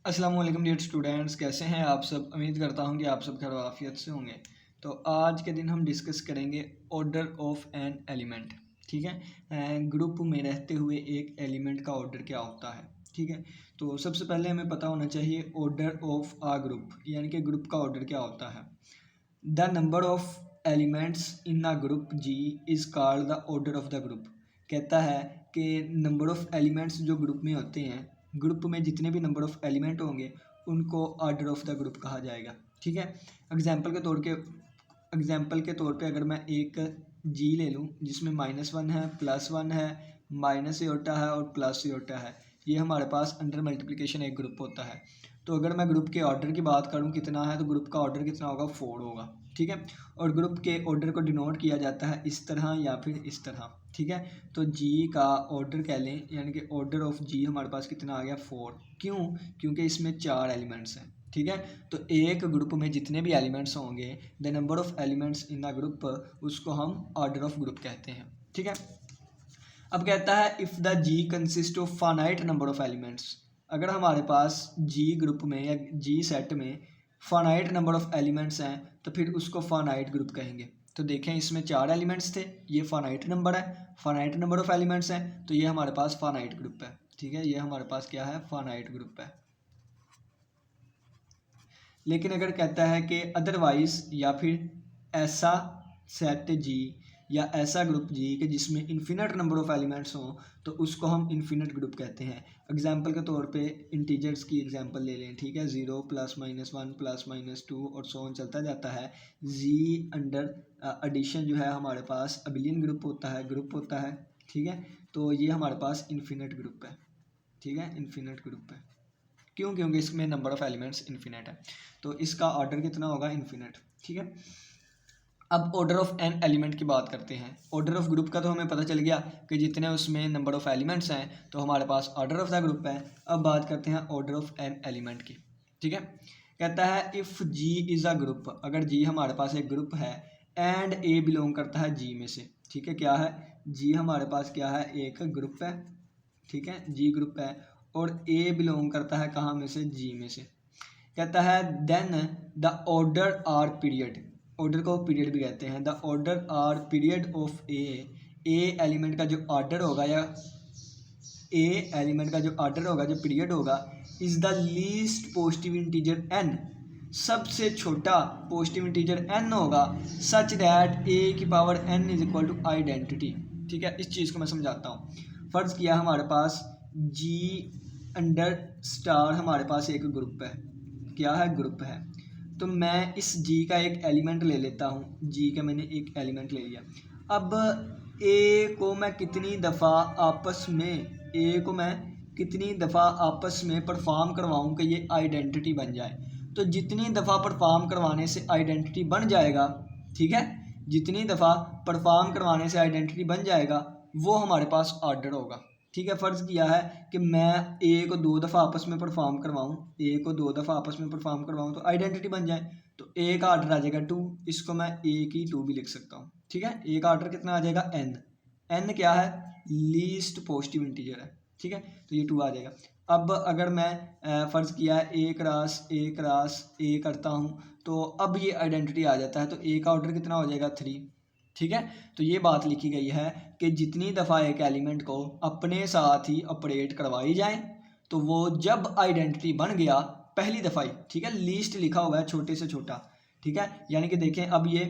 अस्सलाम वालेकुम dear students, कैसे हैं आप सब। उम्मीद करता हूं कि आप सब खैर आफियत से होंगे। तो आज के दिन हम डिस्कस करेंगे ऑर्डर ऑफ एन एलिमेंट। ठीक है, ग्रुप में रहते हुए एक एलिमेंट का ऑर्डर क्या होता है। ठीक है, तो सबसे पहले हमें पता होना चाहिए ऑर्डर ऑफ आ ग्रुप, यानी कि ग्रुप का ऑर्डर क्या होता है। The number of elements in a group G is called the order of the group. कहता है कि नंबर ऑफ एलिमेंट्स जो ग्रुप में होते हैं, ग्रुप में जितने भी नंबर ऑफ एलिमेंट होंगे उनको ऑर्डर ऑफ द ग्रुप कहा जाएगा। ठीक है, एग्जाम्पल के तौर पे अगर मैं एक जी ले लूँ जिसमें -1 है, +1 है, माइनस योटा है और प्लस योटा है, ये हमारे पास अंडर मल्टीप्लिकेशन एक ग्रुप होता है। तो अगर मैं ग्रुप के ऑर्डर की बात करूँ कितना है, तो ग्रुप का ऑर्डर कितना होगा, 4 होगा। ठीक है, और ग्रुप के ऑर्डर को डिनोट किया जाता है इस तरह या फिर इस तरह। ठीक है, तो जी का ऑर्डर कह लें, यानी कि ऑर्डर ऑफ जी हमारे पास कितना आ गया, 4। क्यों? क्योंकि इसमें 4 एलिमेंट्स हैं। ठीक है, तो एक ग्रुप में जितने भी एलिमेंट्स होंगे, the number of elements in the group, उसको हम ऑर्डर ऑफ ग्रुप कहते हैं। ठीक है, अब कहता है if the G consist of finite number of elements. अगर हमारे पास जी ग्रुप में या जी सेट में फाइनाइट नंबर ऑफ एलिमेंट्स हैं तो फिर उसको फाइनाइट ग्रुप कहेंगे। तो देखें, इसमें 4 एलिमेंट्स थे, ये फाइनाइट नंबर है, फाइनाइट नंबर ऑफ एलिमेंट्स हैं, तो ये हमारे पास फाइनाइट ग्रुप है। ठीक है, ये हमारे पास क्या है, फाइनाइट ग्रुप है। लेकिन अगर कहता है कि अदरवाइज, या फिर ऐसा सेट जी या ऐसा ग्रुप जी कि जिसमें इन्फिनिट नंबर ऑफ एलिमेंट्स हों, तो उसको हम इन्फिनिट ग्रुप कहते हैं। एग्जाम्पल के तौर पे इंटीजर्स की एग्जाम्पल ले लें। ठीक है, 0 +-1 +-2 और सो ऑन चलता जाता है। जी अंडर एडिशन जो है हमारे पास अबिलियन ग्रुप होता है। ठीक है, तो ये हमारे पास इन्फिनिट ग्रुप है। ठीक है, इन्फिनिट ग्रुप है। क्यों? क्योंकि इसमें नंबर ऑफ एलिमेंट्स इन्फिनिट है, तो इसका ऑर्डर कितना होगा, इन्फिनिट। ठीक है, अब ऑर्डर ऑफ एन एलिमेंट की बात करते हैं। ऑर्डर ऑफ ग्रुप का तो हमें पता चल गया कि जितने उसमें नंबर ऑफ एलिमेंट्स हैं तो हमारे पास ऑर्डर ऑफ द ग्रुप है। अब बात करते हैं ऑर्डर ऑफ एन एलिमेंट की। ठीक है, कहता है if G is a group, अगर जी हमारे पास एक ग्रुप है एंड ए बिलोंग करता है जी में से। ठीक है, क्या है, जी हमारे पास क्या है, एक ग्रुप है। ठीक है, जी ग्रुप है और ए बिलोंग करता है कहाँ में से, जी में से। कहता है then the order or period, order को पीरियड भी कहते हैं। The order or period of a element का जो ऑर्डर होगा या ए एलिमेंट का जो ऑर्डर होगा, जो पीरियड होगा, is the least positive integer n, सबसे छोटा पॉजिटिव इंटीजर एन होगा, सच दैट ए की power n is equal to identity. ठीक है, इस चीज़ को मैं समझाता हूँ। फ़र्ज़ किया हमारे पास जी अंडर स्टार हमारे पास एक ग्रुप है। क्या है, ग्रुप है। तो मैं इस जी का एक एलिमेंट ले लेता हूँ, जी का मैंने एक एलिमेंट ले लिया। अब ए को मैं कितनी दफ़ा आपस में परफॉर्म करवाऊँ कि ये आइडेंटिटी बन जाए। तो जितनी दफ़ा परफॉर्म करवाने से आइडेंटिटी बन जाएगा, ठीक है, जितनी दफ़ा परफॉर्म करवाने से आइडेंटिटी बन जाएगा वो हमारे पास ऑर्डर होगा। ठीक है, फ़र्ज़ किया है कि मैं ए को 2 दफ़ा आपस में परफॉर्म करवाऊँ तो आइडेंटिटी बन जाए, तो ए का ऑर्डर आ जाएगा 2। इसको मैं ए की 2 भी लिख सकता हूँ। ठीक है, ए का ऑर्डर कितना आ जाएगा, एन क्या है, लीस्ट पॉजिटिव इंटीजर है। ठीक है, तो ये 2 आ जाएगा। अब अगर मैं फ़र्ज़ किया है ए क्रॉस ए करता हूँ, तो अब ये आइडेंटिटी आ जाता है, तो ए का ऑर्डर कितना हो जाएगा, 3। ठीक है, तो ये बात लिखी गई है कि जितनी दफ़ा एक एलिमेंट को अपने साथ ही ऑपरेट करवाई जाए, तो वो जब आइडेंटिटी बन गया पहली दफ़ा ही, ठीक है, लीस्ट लिखा हुआ है, छोटे से छोटा। ठीक है, यानी कि देखें, अब ये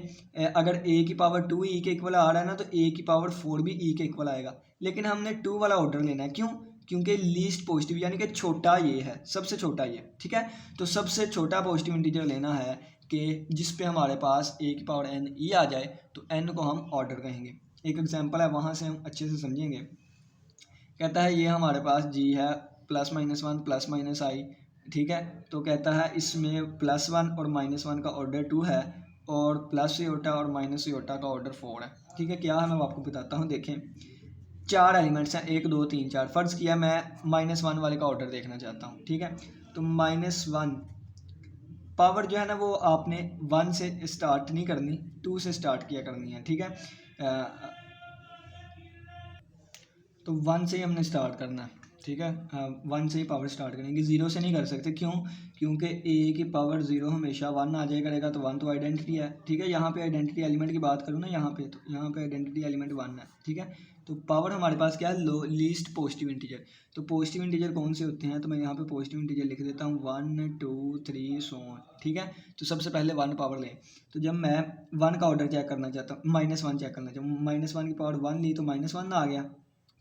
अगर ए की पावर 2 ई के इक्वल आ रहा है ना, तो ए की पावर 4 भी ई के इक्वल आएगा। लेकिन हमने 2 वाला ऑर्डर लेना है, क्यों? क्योंकि लीस्ट पॉजिटिव यानी कि छोटा ये है, सबसे छोटा ये। ठीक है, तो सबसे छोटा पॉजिटिव इंटीजर लेना है कि जिस पे हमारे पास ए की पावर एन ई आ जाए, तो एन को हम ऑर्डर कहेंगे। एक एग्जांपल है, वहाँ से हम अच्छे से समझेंगे। कहता है ये हमारे पास जी है +-1 +-i। ठीक है, तो कहता है इसमें +1 और -1 का ऑर्डर 2 है और प्लस योटा और माइनस योटा का ऑर्डर 4 है। ठीक है, क्या है मैं आपको बताता हूँ। देखें, 4 एलिमेंट्स हैं, 1 2 3 4। फ़र्ज़ किया मैं -1 वाले का ऑर्डर देखना चाहता हूँ। ठीक है, तो -1 पावर जो है ना वो आपने 1 से स्टार्ट नहीं करनी, 2 से स्टार्ट किया करनी है। ठीक है, तो 1 से ही हमने स्टार्ट करना है। ठीक है, 1 से ही पावर स्टार्ट करेंगे, 0 से नहीं कर सकते। क्यों? क्योंकि ए की पावर 0 हमेशा 1 आ जाया करेगा, तो 1 तो आइडेंटिटी है। ठीक है, यहाँ पे आइडेंटिटी एलिमेंट की बात करूँ ना, यहाँ पे तो यहाँ पे आइडेंटिटी एलिमेंट 1 है। ठीक है, तो पावर हमारे पास क्या है, लीस्ट पॉजिटिव इंटीजर। तो पॉजिटिव इंटीजर कौन से होते हैं, तो मैं यहाँ पे पॉजिटिव इंटीजर लिख देता हूँ 1 2 3 सो ऑन। ठीक है, तो सबसे पहले 1 पावर लें। तो जब मैं 1 का ऑर्डर चेक करना चाहता हूँ, -1 चेक करना चाहूँ, -1 की पावर 1 ली तो -1 आ गया।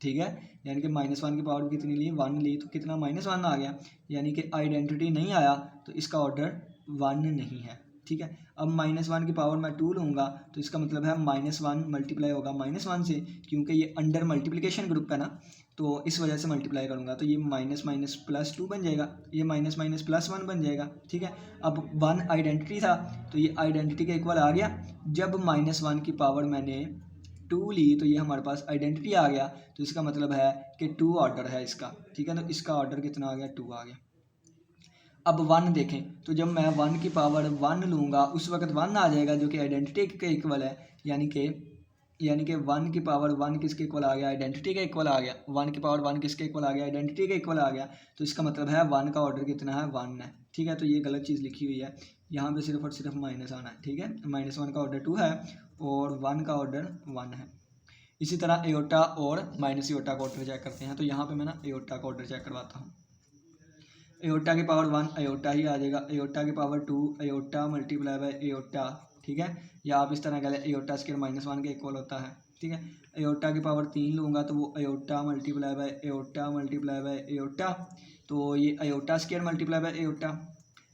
ठीक है, यानी कि -1 की पावर कितनी ली, 1 ली तो कितना, -1 आ गया। यानी कि आइडेंटिटी नहीं आया, तो इसका ऑर्डर 1 नहीं है। ठीक है, अब -1 की पावर मैं 2 लूँगा, तो इसका मतलब है -1 मल्टीप्लाई होगा -1 से, क्योंकि ये अंडर मल्टीप्लिकेशन ग्रुप है ना, तो इस वजह से मल्टीप्लाई करूँगा, तो ये -+2 बन जाएगा, ये -+1 बन जाएगा। ठीक है, अब 1 आइडेंटिटी था, तो ये आइडेंटिटी के इक्वल आ गया। जब -1 की पावर मैंने 2 ली, तो ये हमारे पास आइडेंटिटी आ गया, तो इसका मतलब है कि 2 ऑर्डर है इसका। ठीक है, तो इसका ऑर्डर कितना आ गया, 2 आ गया। अब 1 देखें, तो जब मैं 1 की पावर 1 लूँगा, उस वक्त 1 आ जाएगा, जो कि आइडेंटिटी के इक्वल है। यानी कि 1 की पावर 1 किसके इक्वल आ गया, आइडेंटिटी के इक्वल आ गया। 1 की पावर 1 किसके इक्वल आ गया, आइडेंटिटी के इक्वल आ गया। तो इसका मतलब है 1 का ऑर्डर कितना है, 1 है। ठीक है, तो ये गलत चीज़ लिखी हुई है, यहाँ पे सिर्फ और सिर्फ माइनस आना है। ठीक है, -1 का ऑर्डर 2 है और 1 का ऑर्डर 1 है। इसी तरह एयोटा और माइनस एयोटा का ऑर्डर चेक करते हैं। तो यहाँ पे मैं ना एयोटा का ऑर्डर चेक करवाता हूँ। एयोटा की पावर 1 एयोटा ही आ जाएगा, एयोटा की power 2 aorta multiply by aorta. ठीक है, या आप इस तरह कह लें एयोटा स्क्वायर -1 के इक्वल होता है। ठीक है, एयोटा की पावर 3 लूँगा, तो वो aorta multiply by aorta multiply by aorta, तो ये aorta square multiply by aorta.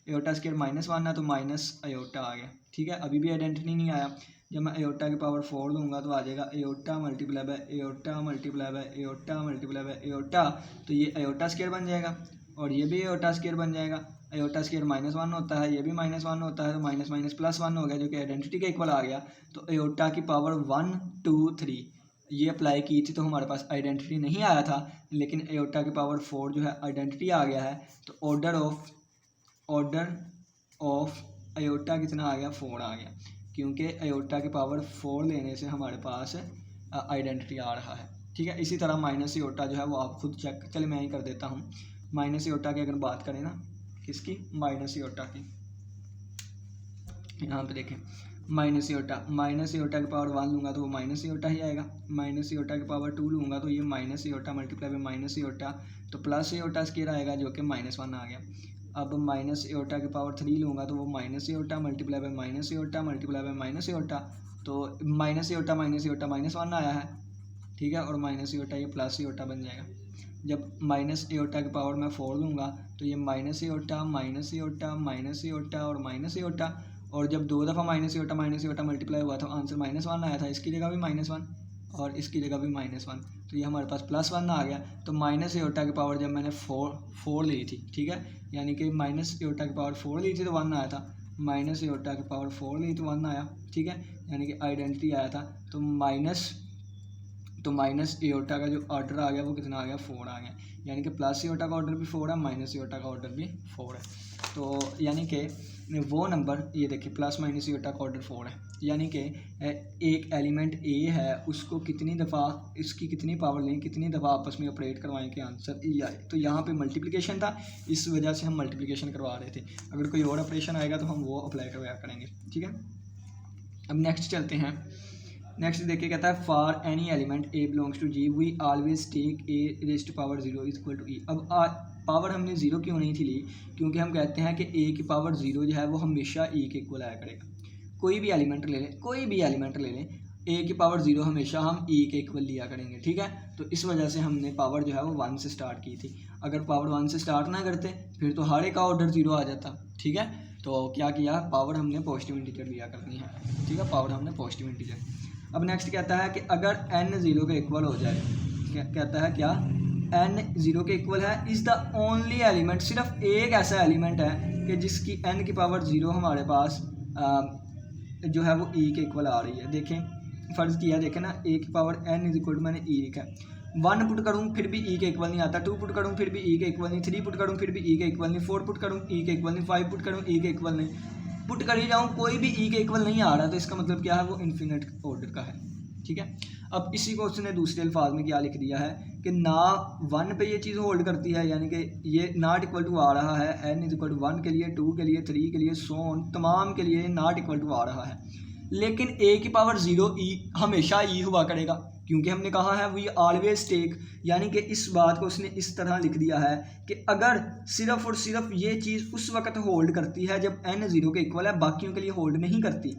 Aorta square -1 है, तो माइनस एयोटा आ गया। ठीक है, अभी भी आइडेंटिटी नहीं आया। जब मैं एयोटा की पावर 4 लूँगा, तो आ जाएगा aorta multiply by aorta multiply by aorta multiply by aorta, तो ये एयोटा स्क्वायर बन जाएगा और ये भी एयोटा स्क्वायर बन जाएगा। एयोटा स्क्वायर -1 होता है, ये भी -1 होता है, तो +1 हो गया, जो कि आइडेंटिटी के इक्वल आ गया। तो एयोटा की पावर 1 2 3 ये अप्लाई की थी, तो हमारे पास आइडेंटिटी नहीं आया था, लेकिन एयोटा की पावर 4 जो है आइडेंटिटी आ गया है। तो ऑर्डर ऑफ एयोटा कितना आ गया, 4 आ गया, क्योंकि एयोटा की पावर 4 लेने से हमारे पास आइडेंटिटी आ रहा है। ठीक है, इसी तरह माइनस एयोटा जो है वो आप खुद चेक, चले मैं ही कर देता हूँ। माइनस एयोटा की अगर बात करें ना, किसकी, माइनस एयोटा की, यहाँ पे देखें माइनस एयोटा की पावर 1 लूँगा, तो वो माइनस एयोटा ही आएगा। माइनस एयोटा की पावर 2 लूँगा, तो ये minus aorta multiply by minus aorta, तो प्लस एयोटा स्क्वायर आएगा, जो कि -1 आ गया। अब माइनस एयोटा की पावर 3 लूँगा, तो वो minus aorta multiply by minus aorta multiply by minus aorta, तो माइनस एयोटा -1 आया है। ठीक है, और माइनस एयोटा ये प्लस एयोटा बन जाएगा। जब माइनस एयोटा की पावर मैं 4 लूँगा, तो ये minus aorta minus aorta minus aorta और माइनस एयोटा, और जब 2 दफ़ा माइनस एयोटा मल्टीप्लाई हुआ तो आंसर -1 आया था, इसकी जगह भी -1 और इसकी जगह भी -1, तो ये हमारे पास +1 आ गया। तो माइनस एयोटा की पावर जब मैंने 4 ली थी, ठीक है, यानी कि माइनस एयोटा की पावर 4 ली थी तो 1 आया था, माइनस एयोटा की पावर 4 ली तो 1 आया। ठीक है, यानी कि आइडेंटिटी आया था, तो माइनस एयोटा का जो ऑर्डर आ गया वो कितना आ गया, 4 आ गया। यानी कि प्लस एयोटा का ऑर्डर भी 4 है, माइनस एयोटा का ऑर्डर भी 4 है। तो यानी कि वो नंबर, ये देखिए प्लस माइनस एयोटा का ऑर्डर 4 है, यानी कि एक एलिमेंट ए है, उसको कितनी दफ़ा, इसकी कितनी पावर लें, कितनी दफ़ा आपस में ऑपरेट करवाएं कि आंसर ई आए। तो यहाँ पे मल्टीप्लिकेशन था, इस वजह से हम मल्टीप्लिकेशन करवा रहे थे। अगर कोई और ऑपरेशन आएगा तो हम वो अप्लाई करवाया करेंगे। ठीक है, अब नेक्स्ट चलते हैं। नेक्स्ट देखिए, कहता है for any element a belongs to G we always take a raised to power 0 is equal to e. अब पावर हमने 0 क्यों नहीं थी ली, क्योंकि हम कहते हैं कि ए की पावर 0 जो है वो हमेशा ई के इक्वल आया करेगा। कोई भी एलिमेंट ले लें, ए की पावर 0 हमेशा हम ई के इक्वल लिया करेंगे। ठीक है, तो इस वजह से हमने पावर जो है वो 1 से स्टार्ट की थी। अगर पावर 1 से स्टार्ट ना करते फिर तो हर एक का ऑर्डर 0 आ जाता। ठीक है, तो क्या किया, पावर हमने पॉजिटिव इंटीजर लिया करनी है। ठीक है, पावर हमने पॉजिटिव इंटीजर। अब नेक्स्ट कहता है कि अगर n 0 के इक्वल हो जाए, कहता है क्या, n 0 के इक्वल है, इज़ द ओनली एलिमेंट, सिर्फ एक ऐसा एलिमेंट है कि जिसकी n की पावर 0 हमारे पास जो है वो e के इक्वल आ रही है। देखें, फ़र्ज़ किया, देखें ना, a की power n is equal to, मैंने e लिखा है, 1 पुट करूँ फिर भी e के इक्वल नहीं आता, 2 पुट करूँ फिर भी e के इक्वल नहीं, 3 पुट करूँ फिर भी e के इक्वल नहीं, 4 पुट करूँ e के इक्वल नहीं, 5 पुट करूँ e के इक्वल नहीं, पुट कर ही जाऊँ कोई भी ई के इक्वल नहीं आ रहा, तो इसका मतलब क्या है, वो इन्फिनिट ऑर्डर का है। ठीक है। अब इसी को उसने दूसरे अल्फाज में क्या लिख दिया है कि ना 1 पे ये चीज़ होल्ड करती है, यानी कि ये नॉट इक्वल टू आ रहा है n इज इक्वल टू 1 के लिए, 2 के लिए, 3 के लिए, सो ऑन, तमाम के लिए नॉट इक्वल टू आ रहा है। लेकिन a की पावर 0 e हमेशा e हुआ करेगा, क्योंकि हमने कहा है वी ऑलवेज टेक, यानी कि इस बात को उसने इस तरह लिख दिया है कि अगर सिर्फ और सिर्फ ये चीज़ उस वक्त होल्ड करती है जब n 0 के इक्वल है, बाकियों के लिए होल्ड नहीं करती।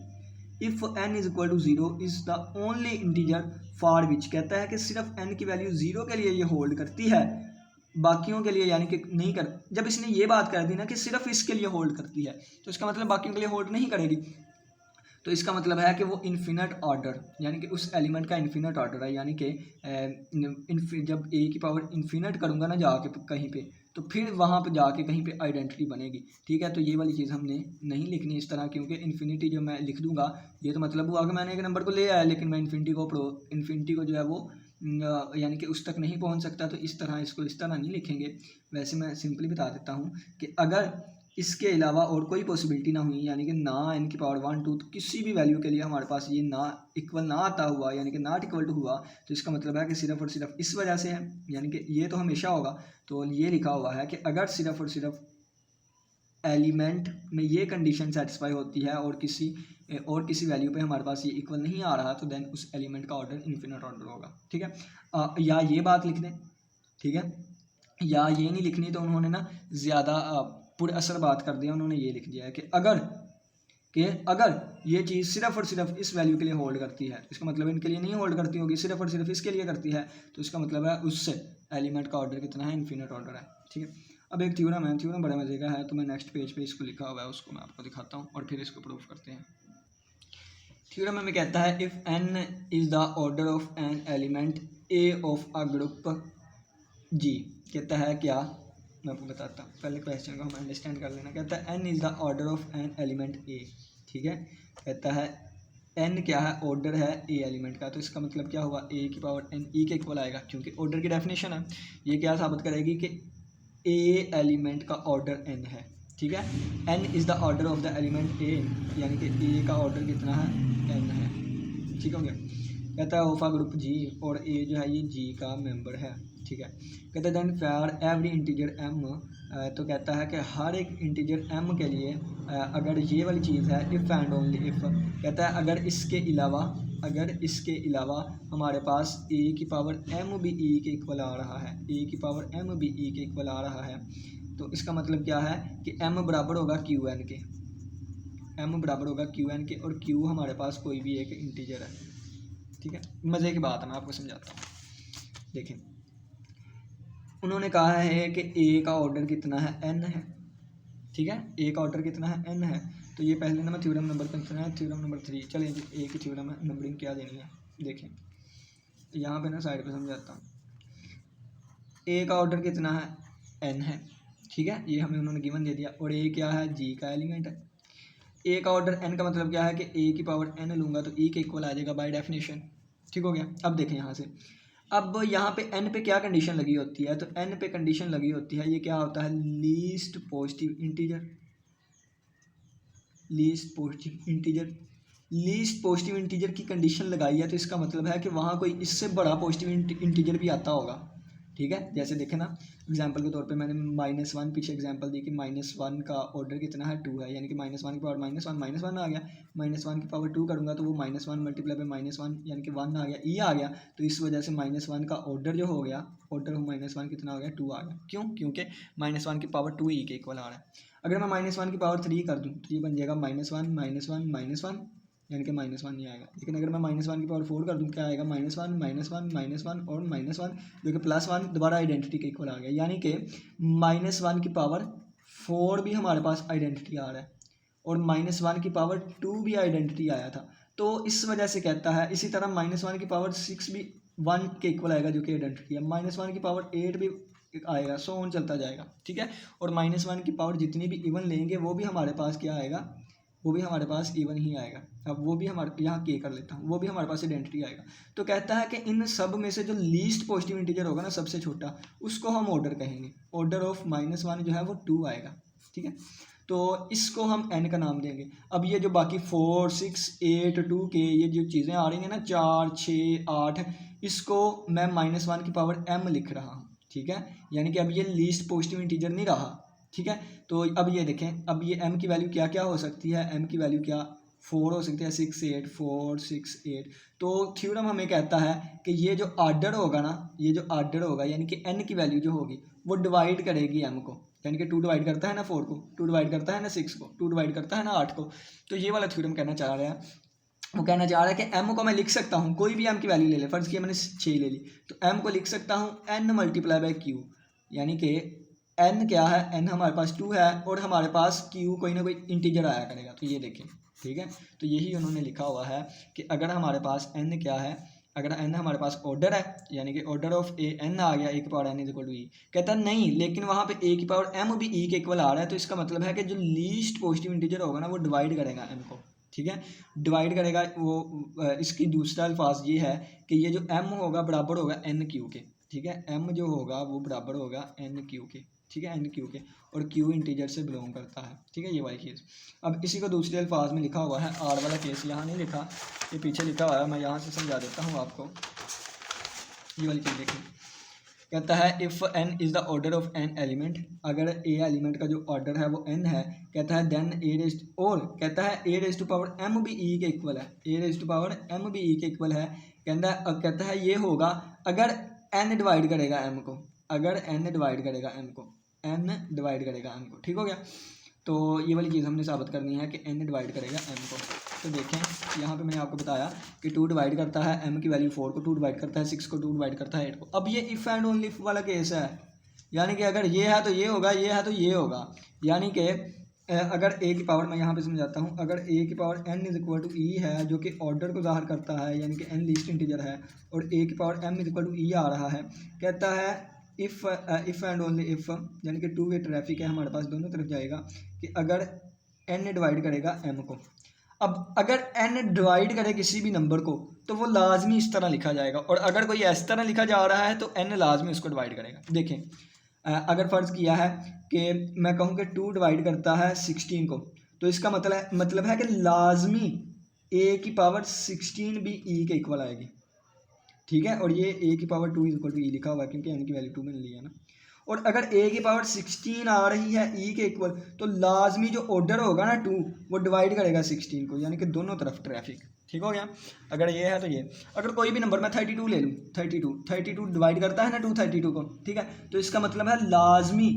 If n is equal to 0 is the only integer for which, कहता है कि सिर्फ n की वैल्यू 0 के लिए ये होल्ड करती है, बाकियों के लिए यानी कि नहीं कर। जब इसने ये बात कर दी ना कि सिर्फ इसके लिए होल्ड करती है, तो इसका मतलब बाकियों के लिए होल्ड नहीं करेगी। तो इसका मतलब है कि वो इन्फिनिट ऑर्डर, यानी कि उस एलिमेंट का इन्फिनिट ऑर्डर है, यानी कि जब a की पावर इन्फिनिट करूँगा ना जाके कहीं पे, तो फिर वहाँ पे जाके कहीं पे आइडेंटिटी बनेगी। ठीक है, तो ये वाली चीज़ हमने नहीं लिखनी इस तरह, क्योंकि इन्फिनिटी जो मैं लिख दूंगा ये तो मतलब हुआ कि मैंने एक नंबर को ले आया, लेकिन मैं इन्फिनिटी को जो है वो यानी कि उस तक नहीं पहुँच सकता। तो इस तरह इसको इस तरह नहीं लिखेंगे। वैसे मैं सिंपली बता देता हूँ कि अगर इसके अलावा और कोई पॉसिबिलिटी ना हुई, यानी कि ना n की पावर 1 2 तो किसी भी वैल्यू के लिए हमारे पास ये ना इक्वल ना आता हुआ, यानी कि नॉट इक्वल टू हुआ, तो इसका मतलब है कि सिर्फ और सिर्फ इस वजह से है, यानी कि ये तो हमेशा होगा। तो ये लिखा हुआ है कि अगर सिर्फ और सिर्फ एलिमेंट में ये कंडीशन सेटिस्फाई होती है और किसी वैल्यू पे हमारे पास ये इक्वल नहीं आ रहा, तो देन उस एलिमेंट का ऑर्डर इन्फिनिट ऑर्डर होगा। ठीक है, या ये बात लिख दें, ठीक है, या ये नहीं लिखनी तो उन्होंने ना ज़्यादा पूरे असर बात कर दिया। उन्होंने ये लिख दिया है कि अगर ये चीज़ सिर्फ और सिर्फ इस वैल्यू के लिए होल्ड करती है, इसका मतलब इनके लिए नहीं होल्ड करती होगी, सिर्फ और सिर्फ इसके लिए करती है, तो इसका मतलब है उससे एलिमेंट का ऑर्डर कितना है, इन्फिनिट ऑर्डर है। ठीक है, अब एक थ्योरम है, थ्योरम बड़े मजे का है, तो मैं नेक्स्ट पेज पे इसको लिखा हुआ है उसको मैं आपको दिखाता हूँ और फिर इसको प्रूव करते हैं। थ्योरम में कहता है if n is the order of an element a of a group g, कहता है क्या, मैं आपको बताता हूँ, पहले क्वेश्चन को हम अंडरस्टैंड कर लेना। कहता है n is the order of an element a, ठीक है, कहता है n क्या है, ऑर्डर है a एलिमेंट का, तो इसका मतलब क्या हुआ, a की पावर n e के इक्वल आएगा, क्योंकि ऑर्डर की डेफिनेशन है। ये क्या साबित करेगी कि a एलिमेंट का ऑर्डर n है। ठीक है, n is the order of the element a, यानी कि a का ऑर्डर कितना है, n है। ठीक हो गया। कहता है ऑफ अ ग्रुप g, और a जो है ये g का मेंबर है। ठीक है, कहता है then for every integer m, तो कहता है कि हर एक इंटीजर m के लिए अगर ये वाली चीज़ है, इफ़ एंड ओनली इफ़, कहता है अगर इसके अलावा हमारे पास a की पावर m भी e के इक्वल आ रहा है, a की पावर m भी e के इक्वल आ रहा है, तो इसका मतलब क्या है कि m बराबर होगा qn के, m बराबर होगा qn के, और q हमारे पास कोई भी एक इंटीजर है। ठीक है, मज़े की बात है, मैं आपको समझाता हूँ। देखें, उन्होंने कहा है कि a का ऑर्डर कितना है, n है। ठीक है, a का ऑर्डर कितना है, n है। तो ये पहले नंबर थ्योरम नंबर कितना है, थ्योरम नंबर 3। चलिए a की थ्योरम है, नंबरिंग क्या देनी है, देखें यहाँ पे ना साइड पे समझाता हूँ। a का ऑर्डर कितना है, n है। ठीक है, ये हमें उन्होंने गिवन दे दिया, और a क्या है, g का एलिमेंट है। a का ऑर्डर n का मतलब क्या है कि a की पावर n लूँगा तो e के इक्वल आ जाएगा बाय डेफिनेशन। ठीक हो गया। अब देखें यहाँ से, अब यहाँ पे n पे क्या कंडीशन लगी होती है, तो n पे कंडीशन लगी होती है, ये क्या होता है, least positive integer. Least positive integer की कंडीशन लगाई है, तो इसका मतलब है कि वहाँ कोई इससे बड़ा पॉजिटिव इंटीजर भी आता होगा। ठीक है, जैसे देखें ना, एग्जांपल के तौर पे मैंने -1 पीछे एग्जांपल दी कि -1 का ऑर्डर कितना है, 2 है, यानी कि -1 की पावर -1 आ गया, -1 की पावर 2 करूँगा तो वो -1 मल्टीप्लाई बाई -1 यानी कि 1 आ गया, e आ गया, तो इस वजह से -1 का ऑर्डर जो हो गया, ऑर्डर -1 कितना हो गया, 2 आ गया। क्यों, क्योंकि -1 की पावर 2 e के इक्वल आ रहा है। अगर मैं -1 की पावर 3 कर दूँ तो ये बन जाएगा -1 यानी कि -1 नहीं आएगा। लेकिन अगर मैं -1 की पावर 4 कर दूँ, क्या आएगा, -1 और -1 जो कि +1 दोबारा आइडेंटिटी के इक्वल आ गया, यानी कि -1 की पावर 4 भी हमारे पास आइडेंटिटी आ रहा है, और -1 की पावर 2 भी आइडेंटिटी आया था। तो इस वजह से कहता है, इसी तरह -1 की पावर 6 भी 1 के इक्वल आएगा जो कि आइडेंटिटी है, -1 की पावर 8 भी आएगा, सो ऑन चलता जाएगा। ठीक है, और -1 की पावर जितनी भी इवन लेंगे वो भी हमारे पास क्या आएगा, वो भी हमारे पास इवन ही आएगा। अब वो भी हमारे यहाँ के कर लेता हूँ, वो भी हमारे पास आइडेंटिटी आएगा। तो कहता है कि इन सब में से जो लीस्ट पॉजिटिव इंटीजर होगा ना, सबसे छोटा, उसको हम ऑर्डर कहेंगे। ऑर्डर ऑफ -1 जो है वो 2 आएगा। ठीक है, तो इसको हम n का नाम देंगे। अब ये जो बाकी 4, 6, 8, 2 के ये जो चीज़ें आ रही हैं ना 4, 6, 8, इसको मैं -1 की पावर m लिख रहा हूँ, ठीक है। यानी कि अब ये लीस्ट पॉजिटिव इंटीजर नहीं रहा, ठीक है। तो अब ये देखें, अब ये m की वैल्यू क्या क्या हो सकती है, m की वैल्यू क्या 4 हो सकती है, 6, 8, 4, 6, 8। तो थ्योरम हमें कहता है कि ये जो आर्डर होगा ना, ये जो आर्डर होगा यानी कि n की वैल्यू जो होगी वो डिवाइड करेगी m को, यानी कि 2 डिवाइड करता है ना 4 को, 2 डिवाइड करता है ना 6 को, 2 डिवाइड करता है ना 8 को। तो ये वाला थ्योरम कहना चाह रहा है, वो कहना चाह रहा है कि m को मैं लिख सकता हूँ, कोई भी m की वैल्यू ले ले, फर्ज किया मैंने 6 ले ली, तो m को लिख सकता हूँ n मल्टीप्लाई बाई q, यानी कि n क्या है, n हमारे पास 2 है और हमारे पास q कोई ना कोई इंटीजर आया करेगा। तो ये देखें, ठीक है। तो यही उन्होंने लिखा हुआ है कि अगर हमारे पास n क्या है, अगर n हमारे पास ऑर्डर है, यानी कि ऑर्डर ऑफ ए n आ गया, a की power n is equal to e, कहता है नहीं, लेकिन वहाँ पे a की पावर m भी e के इक्वल आ रहा है, तो इसका मतलब है कि जो लीस्ट पॉजिटिव इंटीजर होगा ना वो डिवाइड करेगा m को, ठीक है, डिवाइड करेगा वो। इसकी दूसरा अल्फाज ये है कि ये जो m होगा बराबर होगा n क्यू के, ठीक है, m जो होगा वो बराबर होगा n क्यू के, ठीक है, n क्यू के, और q इंटीजर से बिलोंग करता है, ठीक है, ये वाली चीज़। अब इसी को दूसरे अल्फाज में लिखा हुआ है, r वाला केस यहाँ नहीं लिखा, ये पीछे लिखा हुआ है, मैं यहाँ से समझा देता हूँ आपको। ये वाली चीज़ देखिए, कहता है if n is the order of n element, अगर a एलिमेंट का जो ऑर्डर है वो n है, कहता है देन a रेज, और कहता है a raise to power m भी e के इक्वल है, a raise to power m भी e के इक्वल है। कहता है ये होगा अगर n डिवाइड करेगा m को, अगर n डिवाइड करेगा m को, n डिवाइड करेगा m को, ठीक हो गया। तो ये वाली चीज़ हमने साबित करनी है कि n डिवाइड करेगा m को। तो देखें यहाँ पे मैंने आपको बताया कि 2 डिवाइड करता है m की वैल्यू 4 को, 2 डिवाइड करता है 6 को, 2 डिवाइड करता है 8 को। अब ये इफ़ एंड ओनली इफ वाला केस है, यानी कि अगर ये है तो ये होगा, ये है तो ये होगा, यानी कि अगर a की पावर, मैं यहाँ पे समझाता हूँ, अगर a की power n is equal to e है जो कि ऑर्डर को ज़ाहिर करता है, यानी कि n लीस्ट इंटीजर है, और a की power m is equal to e आ रहा है, कहता है इफ़ एंड ओनली इफ़, यानी कि 2 वे ट्रैफिक है हमारे पास, दोनों तरफ जाएगा, कि अगर n डिवाइड करेगा m को। अब अगर n डिवाइड करे किसी भी नंबर को तो वो लाजमी इस तरह लिखा जाएगा, और अगर कोई इस तरह लिखा जा रहा है तो n लाजमी उसको डिवाइड करेगा। देखें अगर फ़र्ज़ किया है कि मैं कहूँ कि 2 डिवाइड करता है 16 को, तो इसका मतलब है कि लाजमी a की पावर 16 भी e के इक्वल आएगी, ठीक है, और ये a की पावर 2 इज इक्वल टू ई लिखा हुआ है क्योंकि n की वैल्यू 2 मैंने लिया ना। और अगर a की पावर 16 आ रही है e के इक्वल, तो लाजमी जो ऑर्डर होगा ना 2 वो डिवाइड करेगा 16 को, यानी कि दोनों तरफ ट्रैफिक, ठीक हो गया। अगर ये है तो ये, अगर कोई भी नंबर मैं 32 ले लूँ, 32 डिवाइड करता है ना 232 को, ठीक है, तो इसका मतलब है लाजमी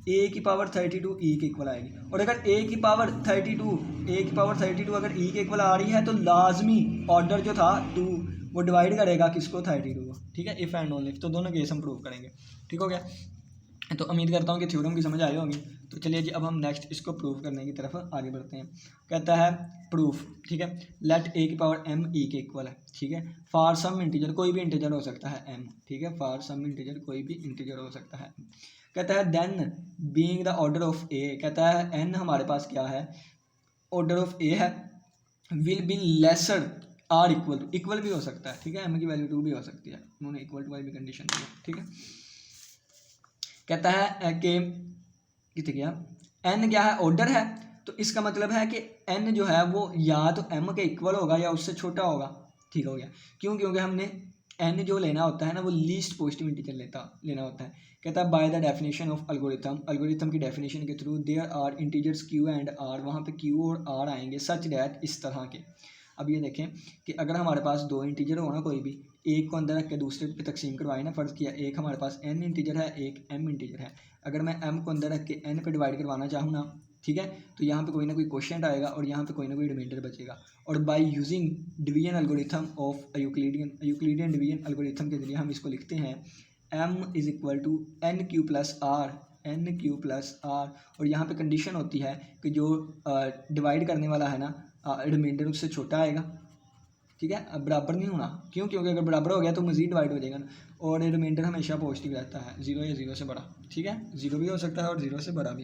a की पावर 32 e के इक्वल आएगी। और अगर a की पावर 32 अगर e के इक्वल आ रही है तो लाजमी ऑर्डर जो था 2 वो डिवाइड करेगा किसको, 32 को, ठीक है, इफ़ एंड ओनली। तो दोनों केस हम प्रूव करेंगे, ठीक हो गया। तो उम्मीद करता हूँ कि थ्योरम की समझ आई होगी। तो चलिए जी अब हम नेक्स्ट इसको प्रूव करने की तरफ आगे बढ़ते हैं। कहता है प्रूफ, ठीक है, लेट a की पावर m e के इक्वल है, ठीक है, फॉर सम इंटीजर, कोई भी इंटीजर हो सकता है m, ठीक है, फॉर सम इंटीजर कोई भी इंटीजर हो सकता है। कहता है then being the order of a, कहता है n हमारे पास क्या है, ऑर्डर ऑफ a है, will be lesser or equal भी हो सकता है, ठीक है, m की वैल्यू 2 भी हो सकती है, उन्होंने इक्वल टू वाली भी कंडीशन दी है, ठीक है। कहता है कि कितने क्या n क्या है, ऑर्डर है, तो इसका मतलब है कि n जो है वो या तो m के इक्वल होगा या उससे छोटा होगा, ठीक हो गया। क्यों, क्योंकि हमने n जो लेना होता है ना वो लीस्ट पॉजिटिव इंटीजर लेना होता है। कहता है by the definition of algorithm की डेफिनेशन के through there are integers q and r, वहाँ पे q और r आएंगे सच डैट, इस तरह के। अब ये देखें कि अगर हमारे पास 2 इंटीजर हो ना कोई भी, एक को अंदर रख के दूसरे पे तकसीम करवाए ना, फ़र्ज़ किया एक हमारे पास n इंटीजर है, एक m इंटीजर है, अगर मैं m को अंदर रख के n पे डिवाइड करवाना चाहूँ ना, ठीक है, तो यहाँ पे कोई ना कोई क्वेश्चन आएगा और यहाँ पे कोई ना कोई रिमाइंडर बचेगा। और by using division algorithm of Euclidean division algorithm के जरिए हम इसको लिखते हैं m is equal to n q plus r, और यहाँ पे कंडीशन होती है कि जो डिवाइड करने वाला है ना रिमाइंडर उससे छोटा आएगा, ठीक है, अब बराबर नहीं होना, क्यों, क्योंकि अगर बराबर हो गया तो मज़ीद डिवाइड हो जाएगा ना, और रिमाइंडर हमेशा पॉजिटिव रहता है, 0 या 0 से बड़ा, ठीक है, 0 भी हो सकता है और 0 से बड़ा भी।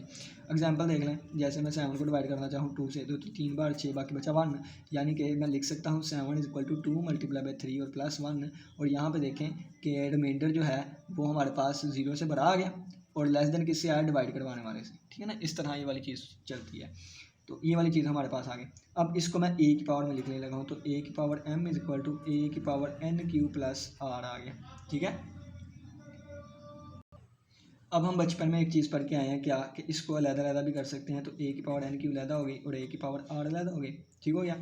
एग्जांपल देख लें, जैसे मैं 7 को डिवाइड करना चाहूँ 2 से, तो 3 बार 6, बाकी बचा 1, यानी कि मैं लिख सकता हूँ 7 is equal to 2 multiply by 3 और प्लस 1। और यहाँ पर देखें कि रिमाइंडर जो है वो हमारे पास 0 से बड़ा आ गया, और लेस देन किससे आया, डिवाइड करवाने वाले से, ठीक है ना। इस तरह ये वाली चीज़ चलती है। तो ये वाली चीज़ हमारे पास आ गई। अब इसको मैं ए की पावर में लिखने लगा हूँ, तो ए की power m is equal to a की power n q plus r आ गया, ठीक है। अब हम बचपन में एक चीज़ पढ़ के आए हैं क्या, कि इसको अलग-अलग भी कर सकते हैं। तो ए की पावर n क्यू अलग हो गई और ए की पावर r अलग हो गई, ठीक हो गया।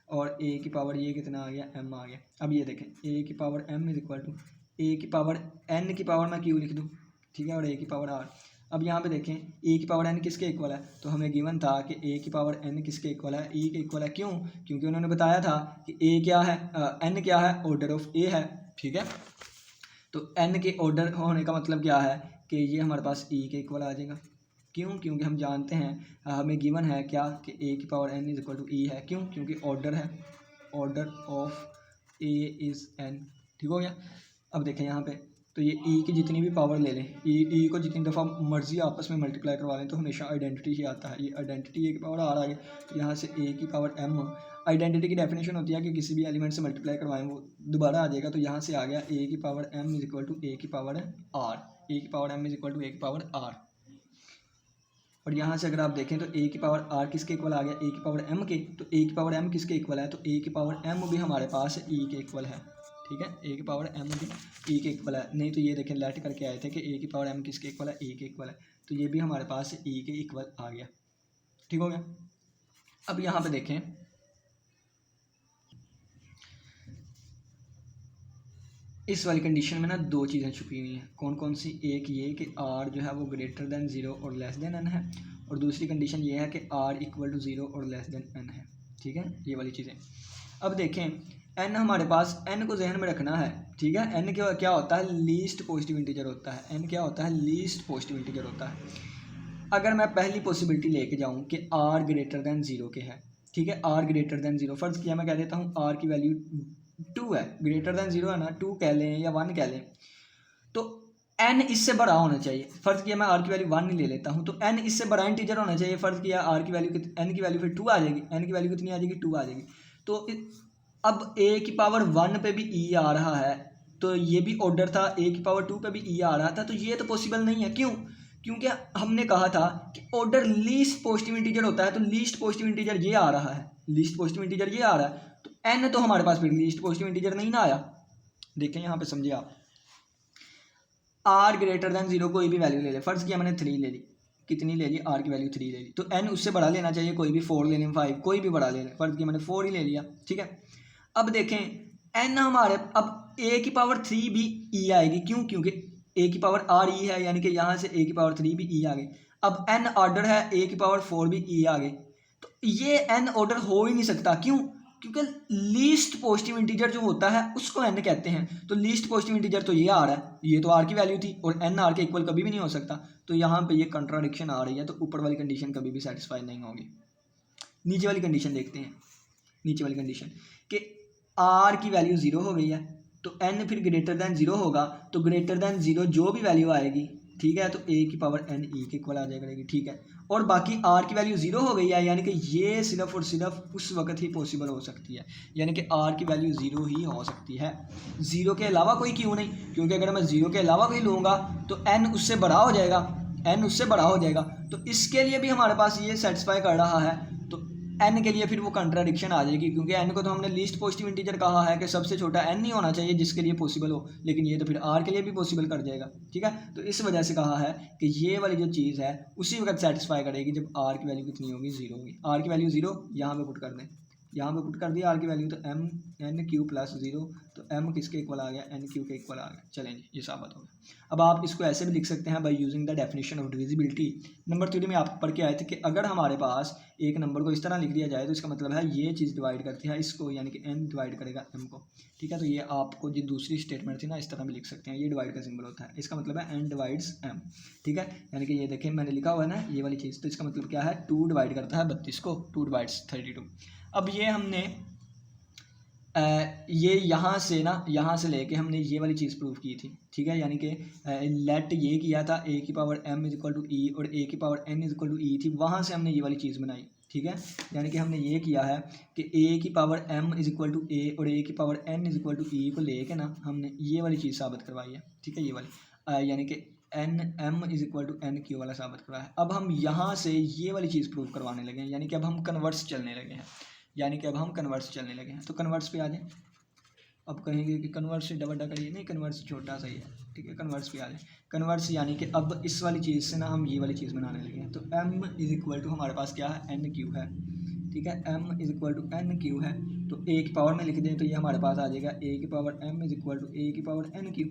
और ए की पावर ये कितना आ गया, m आ गया। अब ये देखें, ए की power m is equal to a की पावर n की पावर मैं q लिख दूँ, ठीक है, और ए की पावर r। अब यहाँ पे देखें e की पावर n किसके इक्वल है, तो हमें गिवन था कि a की पावर n किसके इक्वल है, e के इक्वल है। क्यों, क्योंकि उन्होंने बताया था कि a क्या है, n क्या है, ऑर्डर ऑफ a है, ठीक है। तो n के ऑर्डर होने का मतलब क्या है कि ये हमारे पास e के इक्वल आ जाएगा। क्यों, क्योंकि हम जानते हैं हमें गिवन है क्या कि a की power n is equal to e है। क्यों, क्योंकि ऑर्डर है, order of a is n, ठीक हो गया। अब देखें यहाँ पे, तो ये e की जितनी भी पावर ले लें, e को जितनी दफ़ा मर्जी आपस में मल्टीप्लाई करवा लें तो हमेशा आइडेंटिटी ही आता है। ये आइडेंटिटी a की पावर r आ गई, तो यहाँ से a की पावर m। आइडेंटिटी की डेफिनेशन होती है कि किसी भी एलिमेंट से मल्टीप्लाई करवाएं वो दोबारा आ जाएगा। तो यहाँ से आ गया a की power m is equal to a की पावर r, a की power m is equal to a की पावर r। और यहाँ से अगर आप देखें तो a की पावर r किसके इक्वल आ गया, a की पावर m के। तो a की पावर m किसके इक्वल है, तो a की पावर m भी हमारे पास e के इक्वल है, ठीक है। a की पावर m भी e के इक्वल है। नहीं तो ये देखें लेट करके आए थे कि a की पावर m किसके इक्वल है, e के इक्वल है। तो ये भी हमारे पास e के इक्वल आ गया, ठीक हो गया। अब यहाँ पे देखें, इस वाली कंडीशन में ना दो चीज़ें छुपी हुई हैं। कौन कौन सी, एक ये कि r जो है वो ग्रेटर देन 0 और लेस देन n है, और दूसरी कंडीशन ये है कि r इक्वल टू 0 और लेस देन n है, ठीक है, ये वाली चीज़ें। अब देखें n हमारे पास, n को जहन में रखना है, ठीक है। n क्या होता है, लीस्ट पॉजिटिव इंटीजर होता है। n क्या होता है, लीस्ट पॉजिटिव इंटीजर होता है। अगर मैं पहली पॉसिबिलिटी लेके जाऊँ कि r ग्रेटर देन 0 के है, ठीक है, r ग्रेटर देन 0, फ़र्ज़ किया मैं कह देता हूँ r की वैल्यू 2 है, ग्रेटर देन 0 है ना, 2 कह लें या 1 कह लें, तो n इससे बड़ा होना चाहिए। फ़र्ज़ किया मैं r की वैल्यू 1 ले लेता हूँ, तो n इससे बड़ा इंटीजर होना चाहिए। फ़र्ज़ किया r की वैल्यू n की वैल्यू फिर 2 आ जाएगी, n की वैल्यू कितनी आ जाएगी, 2 आ जाएगी। तो अब a की पावर 1 पे भी e आ रहा है, तो ये भी ऑर्डर था, a की पावर 2 पे भी e आ रहा था, तो ये तो पॉसिबल नहीं है। क्यों, क्योंकि हमने कहा था कि ऑर्डर लीस्ट पॉजिटिव इंटीजर होता है, तो लीस्ट पॉजिटिव इंटीजर ये आ रहा है, लीस्ट पॉजिटिव इंटीजर ये आ रहा है, तो n तो हमारे पास फिर लीस्ट पॉजिटिव इंटीजर नहीं ना आया। देखें यहाँ पे समझिए आप, r ग्रेटर देन 0 कोई भी वैल्यू ले ले, फ़र्ज़ किया मैंने 3 ले ली, कितनी ले ली, r की वैल्यू 3 ले ली, तो n उससे बड़ा लेना चाहिए, कोई भी 4 ले लें, 5 कोई भी बड़ा ले लें, फ़र्ज़ किया मैंने 4 ही ले लिया, ठीक है। अब देखें n हमारे, अब a की पावर 3 भी e आएगी। क्यों, क्योंकि a की पावर r e है, यानी कि यहाँ से a की पावर 3 भी e आ गई। अब n ऑर्डर है, a की पावर 4 भी e आ गई, तो ये n ऑर्डर हो ही नहीं सकता। क्यों, क्योंकि लीस्ट पॉजिटिव इंटीजर जो होता है उसको n कहते हैं। तो लीस्ट पॉजिटिव इंटीजर तो ये r है, ये तो r की वैल्यू थी, और n r के इक्वल कभी भी नहीं हो सकता। तो यहाँ पे ये कंट्राडिक्शन आ रही है, तो ऊपर वाली कंडीशन कभी भी सेटिस्फाई नहीं होगी। नीचे वाली कंडीशन देखते हैं, नीचे वाली कंडीशन कि r की वैल्यू 0 हो गई है, तो n फिर ग्रेटर देन 0 होगा, तो ग्रेटर देन 0 जो भी वैल्यू आएगी, ठीक है, तो a की पावर n e के इक्वल आ जाएगा, ठीक है। और बाकी r की वैल्यू 0 हो गई है, यानी कि ये सिर्फ और सिर्फ उस वक्त ही पॉसिबल हो सकती है, यानी कि r की वैल्यू 0 ही हो सकती है, 0 के अलावा कोई क्यों नहीं, क्योंकि अगर मैं 0 के अलावा कोई लूँगा तो n उससे बड़ा हो जाएगा, n उससे बड़ा हो जाएगा। तो इसके लिए भी हमारे पास ये सेटिस्फाई कर रहा है, तो n के लिए फिर वो कंट्राडिक्शन आ जाएगी, क्योंकि n को तो हमने लीस्ट पॉजिटिव इंटीजर कहा है कि सबसे छोटा n ही होना चाहिए जिसके लिए पॉसिबल हो, लेकिन ये तो फिर r के लिए भी पॉसिबल कर जाएगा, ठीक है। तो इस वजह से कहा है कि ये वाली जो चीज़ है उसी वक्त सेटिस्फाई करेगी जब r की वैल्यू कितनी होगी, 0 होगी। r की वैल्यू 0 यहाँ पे पुट कर दें, यहाँ पे पुट कर दिया r की वैल्यू, तो m n क्यू प्लस 0, तो m किसके इक्वल आ गया, n क्यू के इक्वल आ गया। चलें जी, ये साबित हो गया। अब आप इसको ऐसे भी लिख सकते हैं by using the definition of divisibility. Number theory में आप पढ़ के आए थे कि अगर हमारे पास एक नंबर को इस तरह लिख दिया जाए तो इसका मतलब है ये चीज़ डिवाइड करती है इसको, यानी कि n डिवाइड करेगा m को, ठीक है। तो ये आपको जो दूसरी स्टेटमेंट थी ना, इस तरह भी लिख सकते हैं, ये डिवाइड का सिंबल होता है, इसका मतलब है n डिवाइड्स m, ठीक है। यानी कि ये देखें मैंने लिखा हुआ है ना ये वाली चीज़, तो इसका मतलब क्या है, 2 डिवाइड करता है 32 को, 2 डिवाइड्स 32। अब ये हमने ये यहाँ से ना, यहाँ से लेके हमने ये वाली चीज़ प्रूव की थी, ठीक है। यानी कि लेट ये किया था a की power m is equal to e और a की power n is equal to e थी, वहाँ से हमने ये वाली चीज़ बनाई, ठीक है। यानी कि हमने ये किया है कि a की power m is equal to a और a की power n is equal to e को लेके ना हमने ये वाली चीज़ साबित करवाई है, ठीक है, ये वाली यानी कि n m is equal to n q वाला साबित करवाया है। अब हम यहाँ से ये वाली चीज़ प्रूव करवाने लगे हैं, यानी कि अब हम कन्वर्स चलने लगे हैं, तो कन्वर्स पे आ जाए। अब कहेंगे कि कन्वर्स से डबल करिए, नहीं कन्वर्स छोटा सा ही है, ठीक है, कन्वर्स पे आ जाए। कन्वर्स यानी कि अब इस वाली चीज़ से ना हम ये वाली चीज़ बनाने लगे हैं। तो m इज इक्वल टू हमारे पास क्या है, एन क्यू है, ठीक है, m is equal to n q है। तो a की पावर में लिख दें तो ये हमारे पास आ जाएगा a की power m is equal to a की पावर एन क्यू,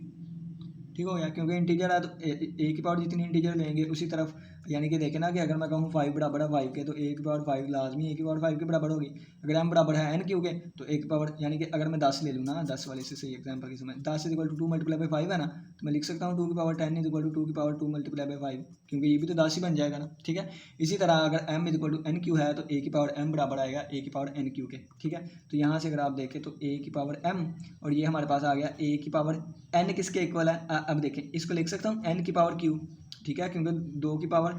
ठीक हो गया। क्योंकि इंटीजर है तो ए की पावर जितनी इंटीजर लेंगे उसी तरफ, यानी कि देखें ना कि अगर मैं कहूँ 5 बराबर है 5 के, तो ए की पावर 5 लाजमी ए की पावर 5 के बराबर होगी। अगर m बराबर है एन क्यू के, तो ए की पावर, यानी कि अगर मैं 10 ले लूँ ना, 10 वाले से सही एग्जाम्पल के समय 10 is equal to 2 multiply by 5 है ना, तो मैं लिख सकता हूँ 2 की पावर 10 इज इक्वल टू 2 की पावर 2 मल्टीप्लाई बाई 5, क्योंकि ये भी तो 10 ही बन जाएगा ना, ठीक है। इसी तरह अगर m is equal to n q है तो ए की पावर m बराबर आएगा ए की पावर एन क्यू के, ठीक है। तो यहाँ से अगर आप देखें तो a की पावर m और ये हमारे पास आ गया a की पावर n किसके इक्वल है, अब देखें इसको लिख सकता हूँ n की पावर q, ठीक है, क्योंकि 2 की पावर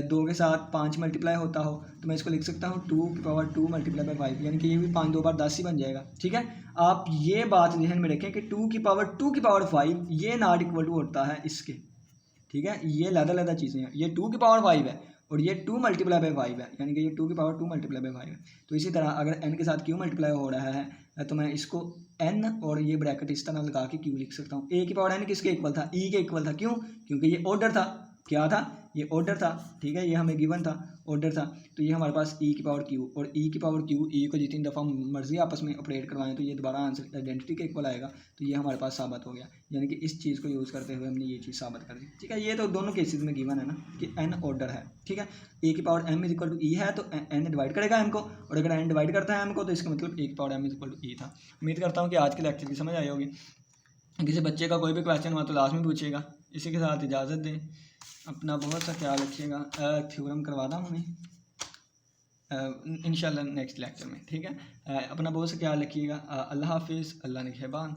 2 के साथ 5 मल्टीप्लाई होता हो तो मैं इसको लिख सकता हूँ 2 की पावर 2 मल्टीप्लाई बाई 5, यानी कि ये भी 5 2 बार 10 ही बन जाएगा, ठीक है। आप ये बात ध्यान में रखें कि 2 की पावर 5 ये नॉट इक्वल टू होता है इसके, ठीक है। ये लदा चीज़ें हैं, ये 2 की पावर 5 है और ये 2 मल्टीप्लाई बाई 5 है, यानी कि ये 2 की पावर 2 मल्टीप्लाई बाई 5 है। तो इसी तरह अगर n के साथ q मल्टीप्लाई हो रहा है तो मैं इसको n और ये ब्रैकेट इस तरह लगा के q लिख सकता हूँ। a की पावर n किसके इक्वल था, e के इक्वल था, क्यों, क्योंकि ये ऑर्डर था, क्या था, ये ऑर्डर था, ठीक है, ये हमें गिवन था, ऑर्डर था। तो ये हमारे पास e की पावर q और e की पावर q, e को जितनी दफ़ा मर्जी आपस में ऑपरेट करवाएं तो ये दोबारा आंसर आइडेंटिटी के इक्वल आएगा। तो ये हमारे पास साबित हो गया, यानी कि इस चीज़ को यूज़ करते हुए हमने ये चीज़ साबित कर दी, ठीक है। ये तो दोनों केसेस में गिवन है ना कि n ऑर्डर है, ठीक है। a की power m is equal to e है तो n डिवाइड करेगा m को, और अगर n डिवाइड करता है m को तो इसका मतलब a की power m is equal to e था। उम्मीद करता हूँ कि आज के लेक्चर की समझ आई होगी। किसी बच्चे का कोई भी क्वेश्चन हुआ तो लास्ट में पूछिएगा। इसी के साथ इजाज़त दें, अपना बहुत सा ख्याल रखिएगा। थ्योरम करवाता हूँ मैं इंशाल्लाह नेक्स्ट लेक्चर में, ठीक है। अपना बहुत सा ख्याल रखिएगा। अल्लाह हाफिज़, अल्लाह निगहबान।